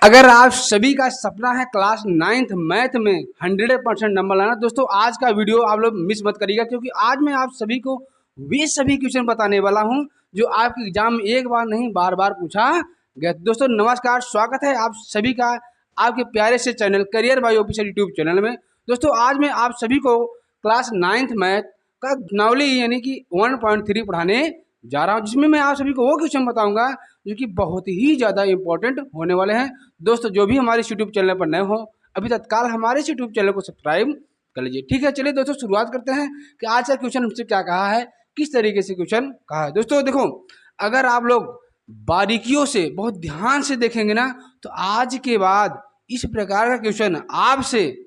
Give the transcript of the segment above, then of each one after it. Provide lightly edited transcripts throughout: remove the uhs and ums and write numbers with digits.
अगर आप सभी का सपना है क्लास 9th मैथ में 100% नंबर लाना, दोस्तों आज का वीडियो आप लोग मिस मत करिएगा, क्योंकि आज मैं आप सभी को वे सभी क्वेश्चन बताने वाला हूं जो आपके एग्जाम में एक बार नहीं बार बार पूछा गया। दोस्तों नमस्कार, स्वागत है आप सभी का आपके प्यारे से channel career bye official YouTube channel में। दोस्तों आज मैं आप सभी को क्लास 9th मैथ का नॉलेज यानी कि 1.3 पढ़ाने जा रहा हूं, जिसमें मैं आप सभी को वो क्वेश्चन बताऊंगा जो कि बहुत ही ज़्यादा इंपॉर्टेंट होने वाले हैं। दोस्तों जो भी हमारे यूट्यूब चैनल पर नए हो अभी तत्काल हमारे यूट्यूब चैनल को सब्सक्राइब कर लीजिए। ठीक है, चलिए दोस्तों शुरुआत करते हैं कि आज का क्वेश्चन हमसे क्या कहा है, किस तरीके से क्वेश्चन कहा है। दोस्तों देखो, अगर आप लोग बारीकियों से बहुत ध्यान से देखेंगे ना, तो आज के बाद इस प्रकार का क्वेश्चन आपसे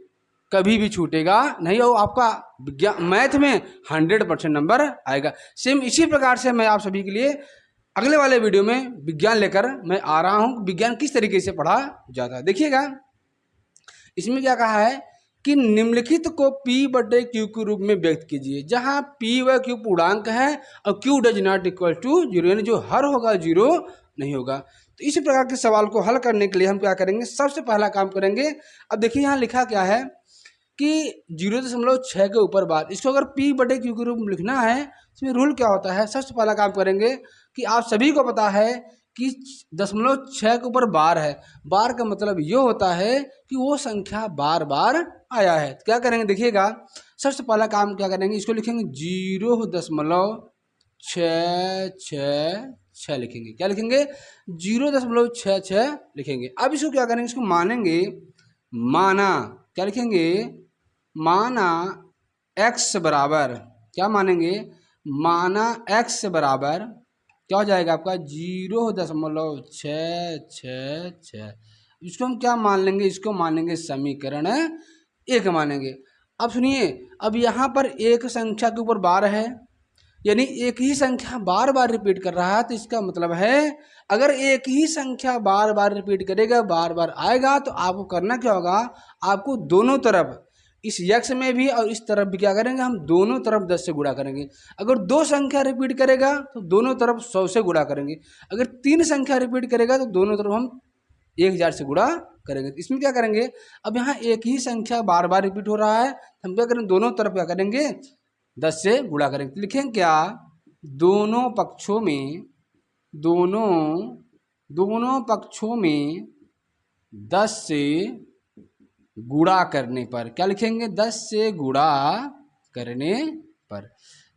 कभी भी छूटेगा नहीं और आपका विज्ञान मैथ में 100% नंबर आएगा। सेम इसी प्रकार से मैं आप सभी के लिए अगले वाले वीडियो में विज्ञान लेकर मैं आ रहा हूं। विज्ञान किस तरीके से पढ़ा जाता है देखिएगा। इसमें क्या कहा है कि निम्नलिखित को P/Q के रूप में व्यक्त कीजिए, जहां P व Q पूर्णांक है और Q does not equal to 0, यानी जो हर होगा 0 नहीं होगा। तो इस प्रकार के सवाल को हल करने के लिए हम क्या करेंगे, सबसे पहला काम करेंगे। अब देखिए यहाँ लिखा क्या है कि 0.6 के ऊपर बार, इसको अगर P/Q के रूप में लिखना है, इसमें रूल क्या होता है। सबसे पहला काम करेंगे कि आप सभी को पता है कि 0.6 के ऊपर बार है। बार का मतलब ये होता है कि वो संख्या बार बार आया है। तो क्या करेंगे देखिएगा, सबसे पहला काम क्या करेंगे, इसको लिखेंगे 0.666 लिखेंगे। क्या लिखेंगे, 0.66 लिखेंगे। अब इसको क्या करेंगे, इसको मानेंगे, माना क्या लिखेंगे, माना x बराबर, क्या मानेंगे, माना x बराबर क्या हो जाएगा आपका 0.666। इसको हम क्या मान लेंगे, इसको मान लेंगे समीकरण 1 मानेंगे। अब सुनिए, अब यहाँ पर एक संख्या के ऊपर बार है, यानी एक ही संख्या बार बार रिपीट कर रहा है। तो इसका मतलब है अगर एक ही संख्या बार बार रिपीट करेगा, बार बार आएगा, तो आपको करना क्या होगा, आपको दोनों तरफ इस यक्ष में भी और इस तरफ भी क्या करेंगे, हम दोनों तरफ 10 से गुणा करेंगे। अगर दो संख्या रिपीट करेगा तो दोनों तरफ 100 से गुणा करेंगे। अगर तीन संख्या रिपीट करेगा तो दोनों तरफ हम 1000 से गुणा करेंगे। इसमें क्या करेंगे, अब यहाँ एक ही संख्या बार बार रिपीट हो रहा है, हम क्या करेंगे, दोनों तरफ क्या करेंगे, 10 से गुणा करेंगे। लिखेंगे क्या, दोनों पक्षों में, दोनों पक्षों में 10 से गुणा करने पर, क्या लिखेंगे, 10 से गुणा करने पर।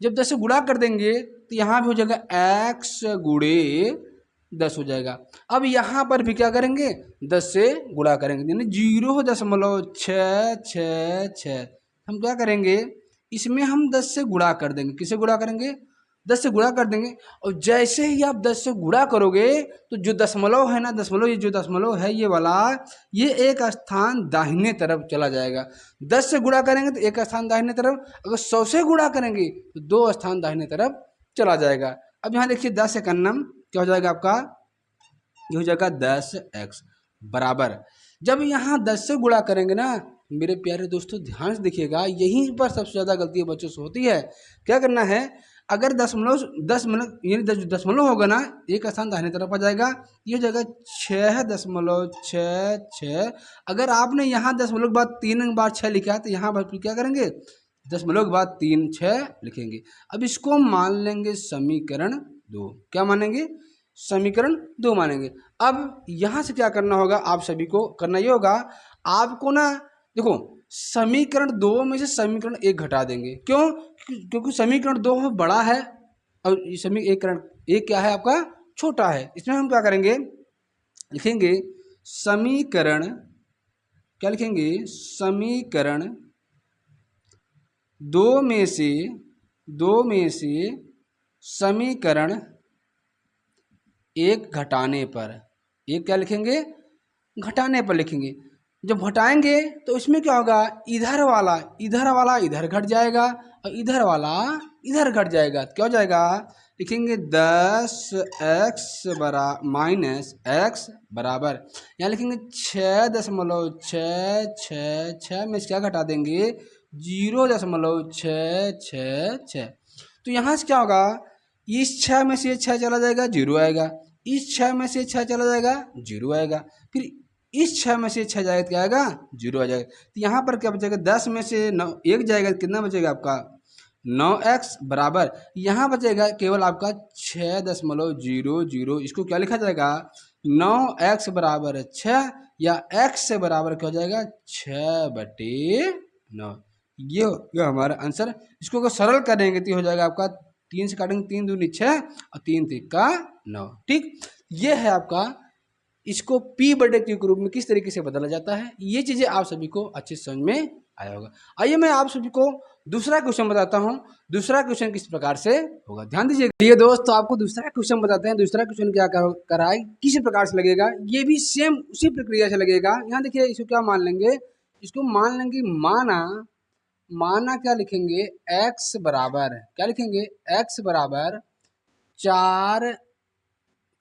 जब 10 से गुणा कर देंगे तो यहाँ भी हो जाएगा x गुणे 10 हो जाएगा। अब यहाँ पर भी क्या करेंगे, 10 से गुणा करेंगे, यानी 0.666 हम क्या करेंगे, इसमें हम 10 से गुणा कर देंगे। किससे गुणा करेंगे, 10 से गुणा कर देंगे। और जैसे ही आप 10 से गुणा करोगे तो जो दशमलव है ना, दशमलव, ये जो दशमलव है ये वाला, ये एक स्थान दाहिने तरफ चला जाएगा। 10 से गुणा करेंगे तो एक स्थान दाहिने तरफ, अगर 100 से गुणा करेंगे तो 2 स्थान दाहिने तरफ चला जाएगा। अब यहाँ देखिए 10 एक अन्नम क्या हो जाएगा आपका, ये हो जाएगा 10x बराबर। जब यहाँ 10 से गुणा करेंगे ना मेरे प्यारे दोस्तों, ध्यान से देखिएगा, यहीं पर सबसे ज़्यादा गलती बच्चों से होती है। क्या करना है, अगर दशमलव यानी दशमलव होगा ना, एक स्थान दाहिने तरफ आ जाएगा, ये हो जाएगा 6.66। अगर आपने यहाँ दशमलव के बाद 3 बार 6 लिखा तो यहाँ पर क्या करेंगे, दशमलव के बाद 3 6 लिखेंगे। अब इसको मान लेंगे समीकरण 2। क्या मानेंगे, समीकरण 2 मानेंगे। अब यहाँ से क्या करना होगा, आप सभी को करना ये होगा, आपको ना देखो समीकरण 2 में से समीकरण 1 घटा देंगे। क्यों, क्योंकि समीकरण 2 बड़ा है और समीकरण 1 क्या है आपका, छोटा है। इसमें हम क्या करेंगे, लिखेंगे समीकरण, क्या लिखेंगे, समीकरण 2 में से समीकरण 1 घटाने पर, एक क्या लिखेंगे, घटाने पर लिखेंगे। जब घटाएंगे तो इसमें क्या होगा, इधर वाला इधर घट जाएगा और इधर वाला इधर घट जाएगा। तो क्या हो जाएगा, लिखेंगे 10x माइनस x बराबर, यहाँ लिखेंगे 6.666 में से क्या घटा देंगे, 0.666। तो यहाँ से क्या होगा, इस 6 में से 6 चला जाएगा 0 आएगा, इस 6 में से 6 चला जाएगा 0 आएगा, फिर इस 6 में से 6 जाएगा तो क्या आएगा 0 आ जाएगा। तो यहाँ पर क्या बचेगा 10 में से 9 1 जाएगा तो कितना बचेगा आपका 9x बराबर यहाँ बचेगा केवल आपका 6.00। इसको क्या लिखा जाएगा 9x बराबर 6 या x से बराबर क्या हो जाएगा 6/9। ये हो गया हमारा आंसर। इसको अगर सरल करेंगे तो हो जाएगा आपका 3 से काटेंगे 3 दूनी 6 और 3 तिक्का 9। ठीक, ये है आपका। इसको p/q के रूप में किस तरीके से बदला जाता है, ये चीजें आप सभी को अच्छे समझ में आया होगा। आइए मैं आप सभी को दूसरा क्वेश्चन बताता हूँ। दूसरा क्वेश्चन किस प्रकार से होगा, ध्यान दीजिएगा। ये दोस्त, तो आपको दूसरा क्वेश्चन बताते हैं। दूसरा क्वेश्चन क्या कराए, किस प्रकार से लगेगा, ये भी सेम उसी प्रक्रिया से लगेगा। यहाँ देखिए, इसको क्या मान लेंगे, इसको मान लेंगे माना क्या लिखेंगे x बराबर, क्या लिखेंगे x बराबर 4,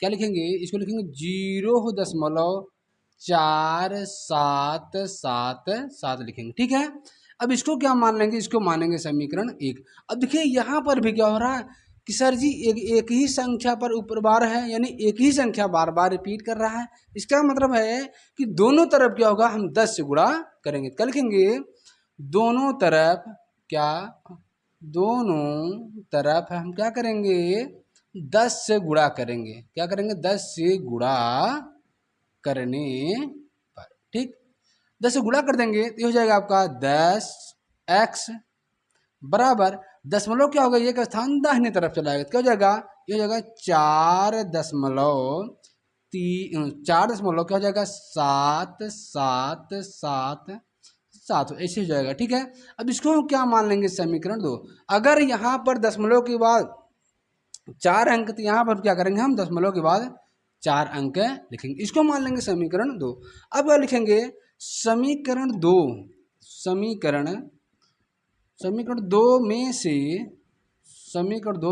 क्या लिखेंगे, इसको लिखेंगे 0.4777 लिखेंगे। ठीक है, अब इसको क्या मान लेंगे, इसको मानेंगे समीकरण 1। अब देखिए यहाँ पर भी क्या हो रहा है कि सर जी एक ही संख्या पर ऊपर बार है, यानी एक ही संख्या बार बार रिपीट कर रहा है। इसका मतलब है कि दोनों तरफ क्या होगा, हम 10 से गुणा करेंगे। क्या लिखेंगे, दोनों तरफ हम क्या करेंगे 10 से गुणा करेंगे। क्या करेंगे 10 से गुणा करने पर, ठीक 10 से गुणा कर देंगे तो हो जाएगा आपका 10x बराबर दशमलव क्या होगा, ये का स्थान दाहिने तरफ चला जाएगा। क्या हो जाएगा, ये हो जाएगा 4.3 क्या हो जाएगा 7 ऐसे हो जाएगा। ठीक है, अब इसको हम क्या मान लेंगे समीकरण 2। अगर यहाँ पर दशमलव के बाद 4 अंक, तो यहाँ पर क्या करेंगे हम दशमलव के बाद 4 अंक लिखेंगे। इसको मान लेंगे समीकरण 2। अब क्या लिखेंगे समीकरण 2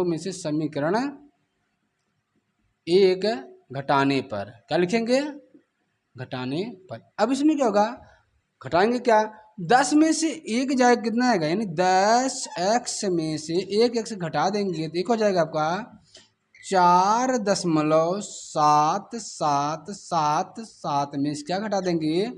में से समीकरण 1 घटाने पर, क्या लिखेंगे घटाने पर। अब इसमें क्या होगा, घटाएंगे क्या, 10 में से 1 जाएगा कितना आएगा, यानी 10x में से 1 x घटा देंगे तो एक हो जाएगा आपका 4.7777 में से क्या घटा देंगे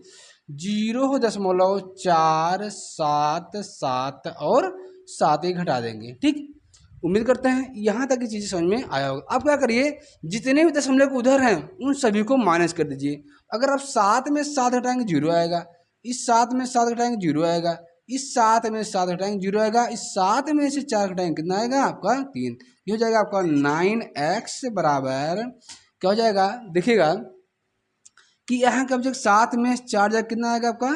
0.477 और 7 घटा देंगे। ठीक, उम्मीद करते हैं यहाँ तक की चीज़ें समझ में आया होगा। अब क्या करिए, जितने भी दशमलव के उधर हैं उन सभी को माइनस कर दीजिए। अगर आप 7 में 7 घटाएंगे 0 आएगा, इस 7 में 7 घटाएंगे 0 आएगा, इस 7 में 7 घटाएंगे 0 आएगा, इस 7 में से 4 घटाएंगे कितना आएगा आपका 3। ये हो जाएगा आपका 9x बराबर क्या हो जाएगा, देखिएगा कि यहाँ का बचेगा 7 में 4 जाएगा कितना आएगा आपका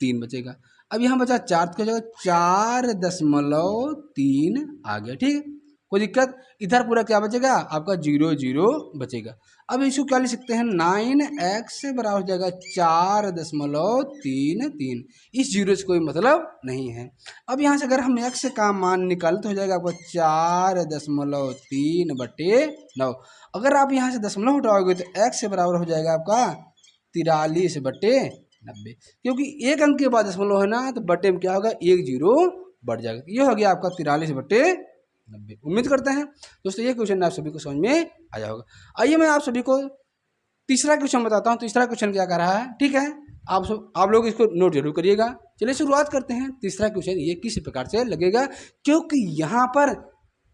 3 बचेगा। अब यहाँ बचा 4 तो क्या हो जाएगा 4.3 आ गया। ठीक, कोई दिक्कत, इधर पूरा क्या बचेगा आपका 0 बचेगा। अब इसको क्या लिख सकते हैं 9x बराबर हो जाएगा 4.33। इस 0 से कोई मतलब नहीं है। अब यहाँ से अगर हम x का मान निकालें तो हो जाएगा आपका 4.3/9। अगर आप यहाँ से दशमलव हटाओगे तो x से बराबर हो जाएगा आपका 43/90, क्योंकि एक अंक के बाद दशमलव है ना, तो बटे में क्या होगा 1 0 बढ़ जाएगा। ये हो गया आपका 43/90। उम्मीद करते हैं दोस्तों ये क्वेश्चन आप सभी को समझ में आया होगा। आइए मैं आप सभी को तीसरा क्वेश्चन बताता हूँ। तीसरा क्वेश्चन क्या कर रहा है, ठीक है, आप लोग इसको नोट जरूर करिएगा। चलिए शुरुआत करते हैं। तीसरा क्वेश्चन ये किस प्रकार से लगेगा, क्योंकि यहाँ पर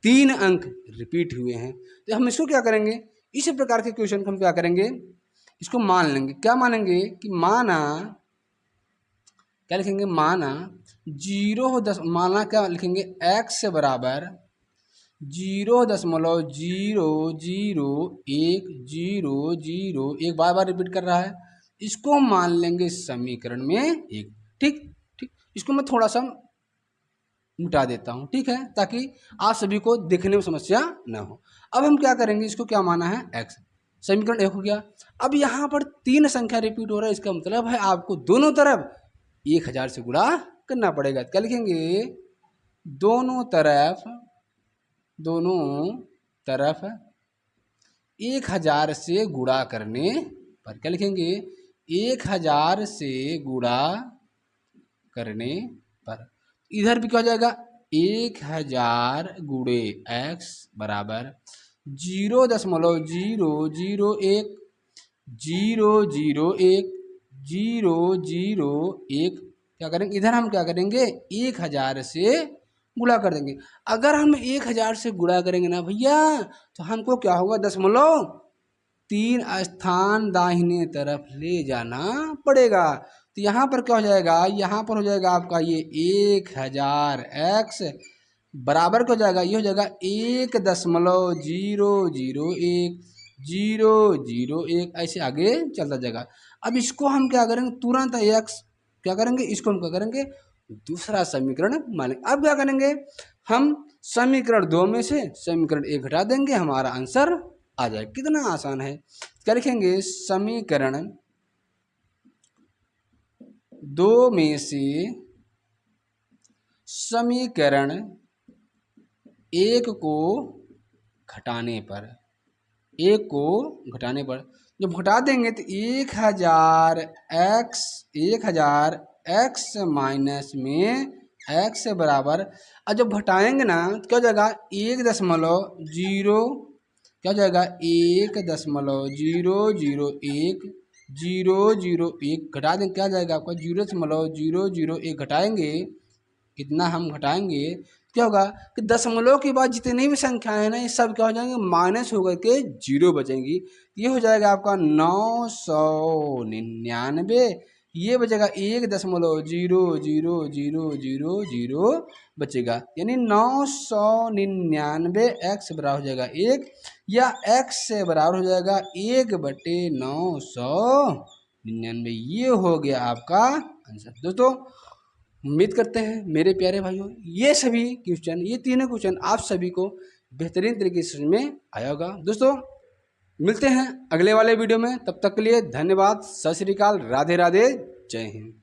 3 अंक रिपीट हुए हैं, तो हम इसको क्या करेंगे, इस प्रकार के क्वेश्चन को हम क्या करेंगे, इसको मान लेंगे। क्या मानेंगे कि माना, क्या लिखेंगे माना 0 माना क्या लिखेंगे x बराबर 0.001001 बार रिपीट कर रहा है, इसको मान लेंगे समीकरण में 1। ठीक, इसको मैं थोड़ा सा मिटा देता हूँ, ठीक है, ताकि आप सभी को देखने में समस्या ना हो। अब हम क्या करेंगे, इसको क्या माना है x, समीकरण 1 हो गया। अब यहाँ पर 3 संख्या रिपीट हो रहा है, इसका मतलब है आपको दोनों तरफ 1000 से गुणा करना पड़ेगा। क्या लिखेंगे दोनों तरफ 1000 से गुणा करने पर, क्या लिखेंगे 1000 से गुणा करने पर, इधर भी क्या हो जाएगा 1000 गुणे x बराबर 0.001 001 क्या करेंगे, इधर हम क्या करेंगे 1000 से गुणा कर देंगे। अगर हम 1000 से गुणा करेंगे ना भैया तो हमको क्या होगा 3 स्थान दाहिने तरफ ले जाना पड़ेगा। तो यहाँ पर क्या हो जाएगा, यहाँ पर हो जाएगा आपका ये 1000x बराबर क्या हो जाएगा, ये हो जाएगा 1.001 ऐसे आगे चलता जाएगा। अब इसको हम क्या करेंगे तुरंत x क्या करेंगे, इसको हम क्या करेंगे दूसरा समीकरण मानेंगे। अब क्या करेंगे हम समीकरण 2 में से समीकरण 1 घटा देंगे, हमारा आंसर आ जाए। कितना आसान है। क्या लिखेंगे, समीकरण 2 में से समीकरण 1 को घटाने पर, 1 को घटाने पर जब घटा देंगे तो 1000x माइनस में x बराबर, और जब घटाएंगे ना तो क्या हो जाएगा 1.0 क्या हो जाएगा 1.001 घटा देंगे क्या जाएगा आपका 0.001 घटाएंगे, इतना हम घटाएंगे क्या होगा कि दशमलव के बाद जितनी भी संख्याएं हैं ना ये सब क्या हो जाएंगे माइनस होकर के 0 बचेंगी। ये हो जाएगा आपका 999, ये बचेगा 1.00000 बचेगा, यानी 999 x बराबर हो जाएगा 1, या x से बराबर हो जाएगा 1/999। ये हो गया आपका आंसर। दोस्तों उम्मीद करते हैं मेरे प्यारे भाइयों ये सभी क्वेश्चन, ये तीनों क्वेश्चन आप सभी को बेहतरीन तरीके से समझ में आया होगा। दोस्तों मिलते हैं अगले वाले वीडियो में, तब तक के लिए धन्यवाद, सत श्री अकाल, राधे राधे, जय हिंद।